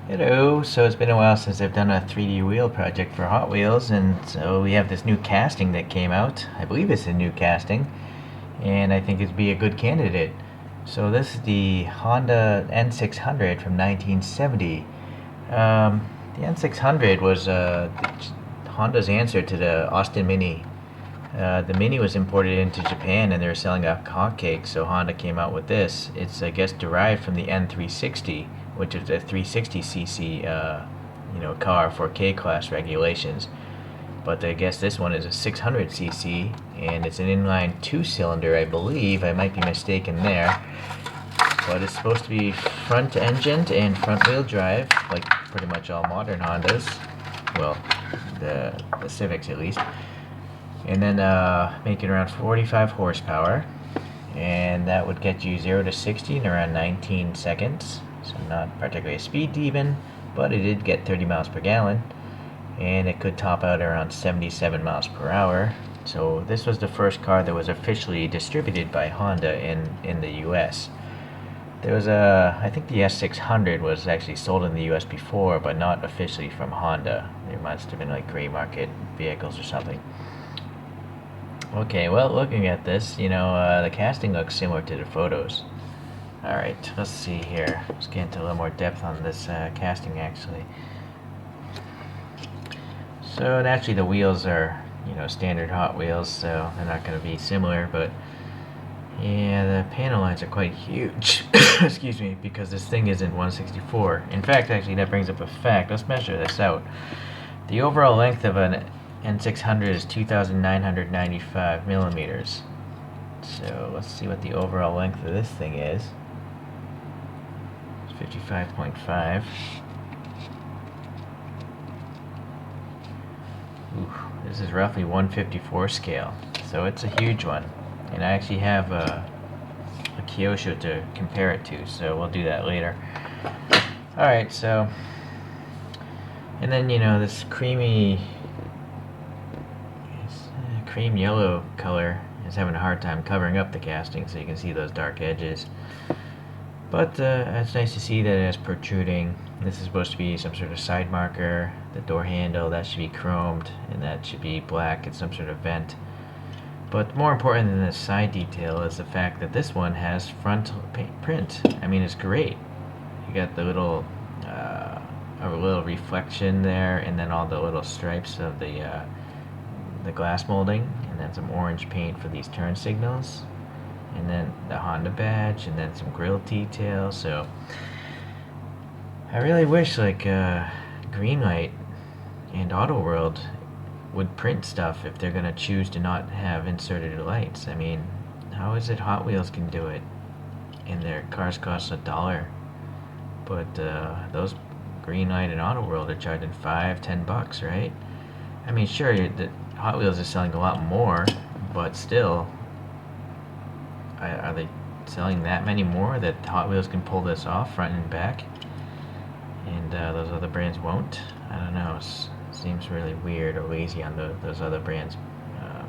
Hello, so it's been a while since I've done a 3D wheel project for Hot Wheels, and so we have this new casting that came out. I believe it's a new casting, and I think it'd be a good candidate. So this is the Honda N600 from 1970. The N600 was Honda's answer to the Austin Mini. The Mini was imported into Japan, and they were selling a hotcake, so Honda came out with this. It's, I guess, derived from the N360, which is a 360cc, car for K-class regulations. But I guess this one is a 600cc, and it's an inline two-cylinder, I believe. I might be mistaken there. But it's supposed to be front-engined and front-wheel drive, like pretty much all modern Hondas. Well, the Civics at least. And then making around 45 horsepower, and that would get you 0 to 60 in around 19 seconds. So not particularly a speed demon, but it did get 30 miles per gallon, and it could top out around 77 miles per hour. So this was the first car that was officially distributed by Honda in the US. There was I think the S600 was actually sold in the US before, but not officially from Honda. There must have been like gray market vehicles or something. Okay, well, looking at this, the casting looks similar to the photos. Alright, let's see here. Let's get into a little more depth on this casting, actually. So, naturally, the wheels are, standard Hot Wheels, so they're not going to be similar, but yeah, the panel lines are quite huge. Excuse me, because this thing isn't 164. In fact, actually, that brings up a fact. Let's measure this out. The overall length of an N600 is 2,995 millimeters. So let's see what the overall length of this thing is. It's 55.5. Ooh, this is roughly 154 scale, so it's a huge one. And I actually have a Kyosho to compare it to, so we'll do that later. Alright, so, and then this cream yellow color is having a hard time covering up the casting, so you can see those dark edges. But it's nice to see that it has protruding. This is supposed to be some sort of side marker. The door handle, that should be chromed, and that should be black. It's some sort of vent. But more important than the side detail is the fact that this one has front print. I mean, it's great. You got the little a little reflection there, and then all the little stripes of the glass molding, and then some orange paint for these turn signals, and then the Honda badge, and then some grill detail. So I really wish like Greenlight and Auto World would print stuff if they're gonna choose to not have inserted lights. I mean, how is it Hot Wheels can do it and their cars cost $1, but those Greenlight and Auto World are charging $5-10, right? I mean, sure, the Hot Wheels is selling a lot more, but still, are they selling that many more that Hot Wheels can pull this off front and back, and those other brands won't? I don't know. It seems really weird or lazy on those other brands'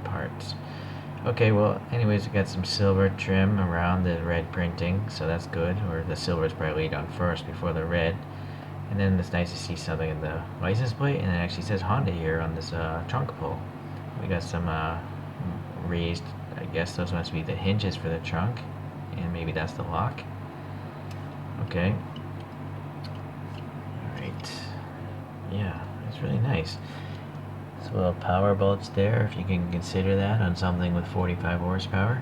parts. Okay, well, anyways, we got some silver trim around the red printing, so that's good. Or the silver is probably laid on first before the red. And then it's nice to see something in the license plate, and it actually says Honda here on this trunk pull. We got some raised, I guess those must be the hinges for the trunk, and maybe that's the lock. Okay. Alright. Yeah, it's really nice. So little power bolts there, if you can consider that on something with 45 horsepower.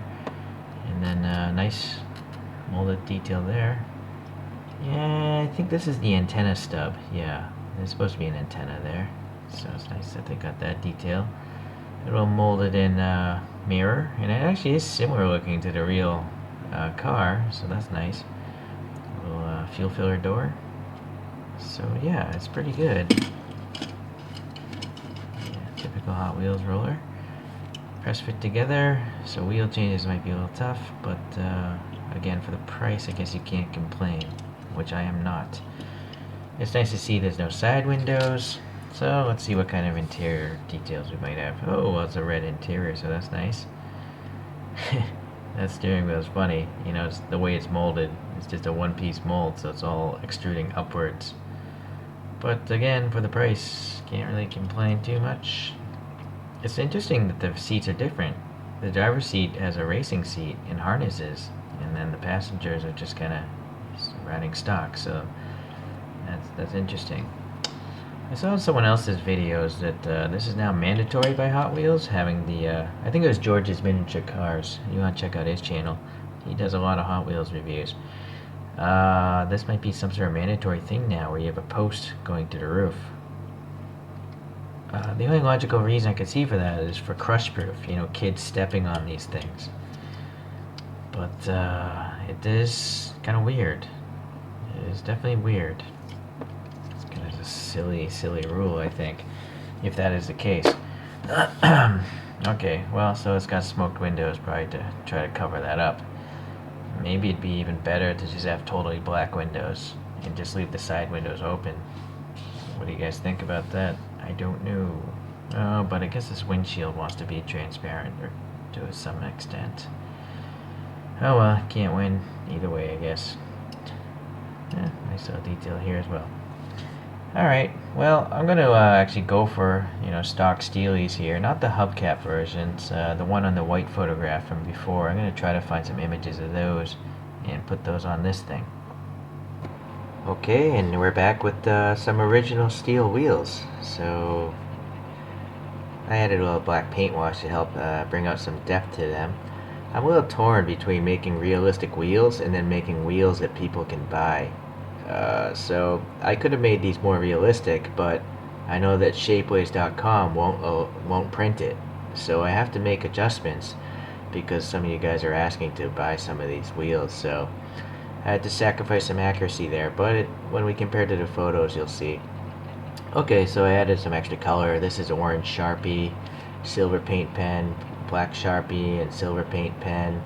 And then nice molded detail there. Yeah, I think this is the antenna stub. Yeah, there's supposed to be an antenna there. So it's nice that they got that detail. A little molded in mirror, and it actually is similar looking to the real car, so that's nice. A little fuel filler door. So yeah, it's pretty good. Yeah, typical Hot Wheels roller. Press fit together, so wheel changes might be a little tough, but again, for the price, I guess you can't complain, which I am not. It's nice to see there's no side windows. So let's see what kind of interior details we might have. Oh, well, it's a red interior, so that's nice. That steering wheel is funny. It's the way it's molded. It's just a one-piece mold, so it's all extruding upwards. But again, for the price, can't really complain too much. It's interesting that the seats are different. The driver's seat has a racing seat and harnesses, and then the passengers are just kind of riding stock. So that's interesting. I saw in someone else's videos that this is now mandatory by Hot Wheels, having the I think it was George's Miniature Cars. You want to check out his channel? He does a lot of Hot Wheels reviews. This might be some sort of mandatory thing now, where you have a post going to the roof. The only logical reason I could see for that is for crush proof, kids stepping on these things. But it is kind of weird. It is definitely weird. It's kind of a silly rule, I think, if that is the case. Okay, well, so it's got smoked windows, probably to try to cover that up. Maybe it'd be even better to just have totally black windows and just leave the side windows open. What do you guys think about that? I don't know. Oh, but I guess this windshield wants to be transparent, or to some extent. Oh well, can't win either way, I guess. Nice little detail here as well. Alright, well, I'm going to actually go for, stock Steelies here. Not the hubcap versions, the one on the white photograph from before. I'm going to try to find some images of those and put those on this thing. Okay, and we're back with some original steel wheels. So I added a little black paint wash to help bring out some depth to them. I'm a little torn between making realistic wheels and then making wheels that people can buy. So I could have made these more realistic, but I know that shapeways.com won't print it. So I have to make adjustments because some of you guys are asking to buy some of these wheels. So I had to sacrifice some accuracy there, but when we compare to the photos, you'll see. Okay, so I added some extra color. This is orange Sharpie, silver paint pen, black Sharpie, and silver paint pen.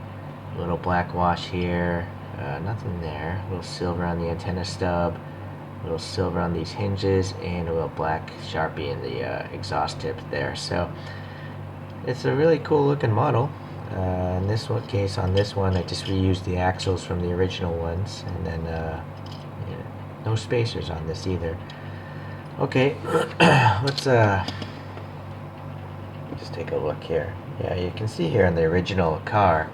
A little black wash here. Nothing there. A little silver on the antenna stub. A little silver on these hinges, and a little black Sharpie in the exhaust tips there. So it's a really cool looking model. In this case, on this one, I just reused the axles from the original ones, and then no spacers on this either. Okay, let's just take a look here. Yeah, you can see here in the original car,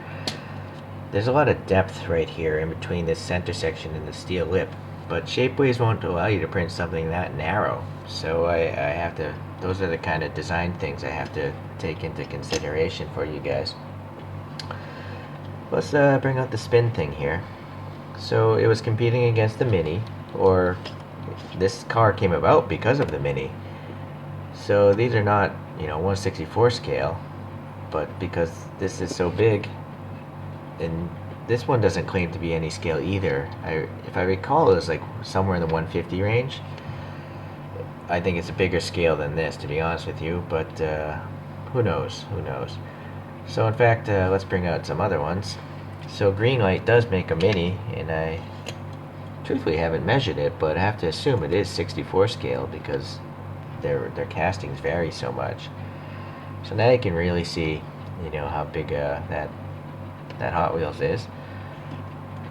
there's a lot of depth right here in between this center section and the steel lip, but Shapeways won't allow you to print something that narrow. So I have to, those are the kind of design things I have to take into consideration for you guys. Let's bring out the spin thing here. So it was competing against the Mini, or this car came about because of the Mini. So these are not, 1/64 scale, but because this is so big, and this one doesn't claim to be any scale either. If I recall, it was like somewhere in the 150 range. I think it's a bigger scale than this, to be honest with you, but who knows? So in fact, let's bring out some other ones. So Greenlight does make a Mini, and I truthfully haven't measured it, but I have to assume it is 64 scale because their castings vary so much. So now you can really see, how big that Hot Wheels is.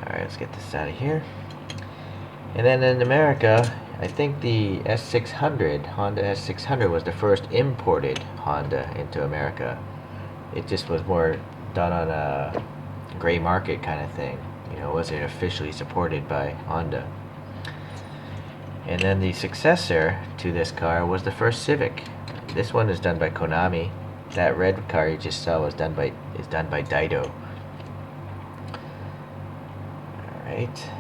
Alright, let's get this out of here. And then in America, I think the S600, Honda S600, was the first imported Honda into America. It just was more done on a gray market kind of thing. It wasn't officially supported by Honda. And then the successor to this car was the first Civic. This one is done by Konami. That red car you just saw is done by Daido. Alright.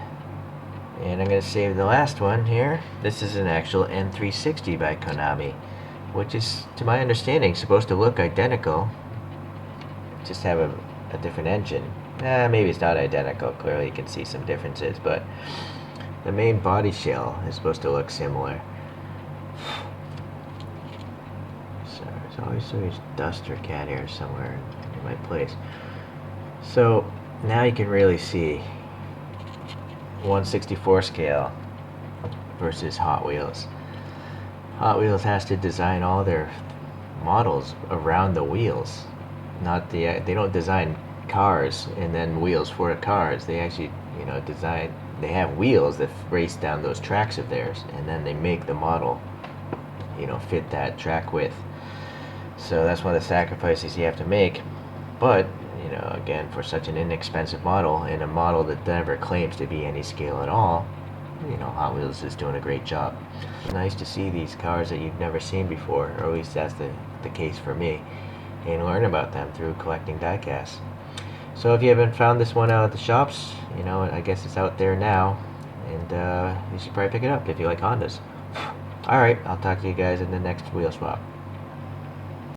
And I'm going to save the last one here. This is an actual N360 by Konami, which is, to my understanding, supposed to look identical, just have a different engine. Maybe it's not identical. Clearly you can see some differences, but the main body shell is supposed to look similar. So there's always dust or cat hair somewhere in my place. So now you can really see 1/64 scale versus Hot Wheels. Hot Wheels has to design all their models around the wheels. They don't design cars and then wheels for the cars. They actually, design they have wheels that race down those tracks of theirs, and then they make the model, fit that track width. So that's one of the sacrifices you have to make. But, again, for such an inexpensive model, and a model that never claims to be any scale at all, Hot Wheels is doing a great job. It's nice to see these cars that you've never seen before, or at least that's the case for me, and learn about them through collecting diecasts. So if you haven't found this one out at the shops, I guess it's out there now, and you should probably pick it up if you like Hondas. Alright, I'll talk to you guys in the next wheel swap.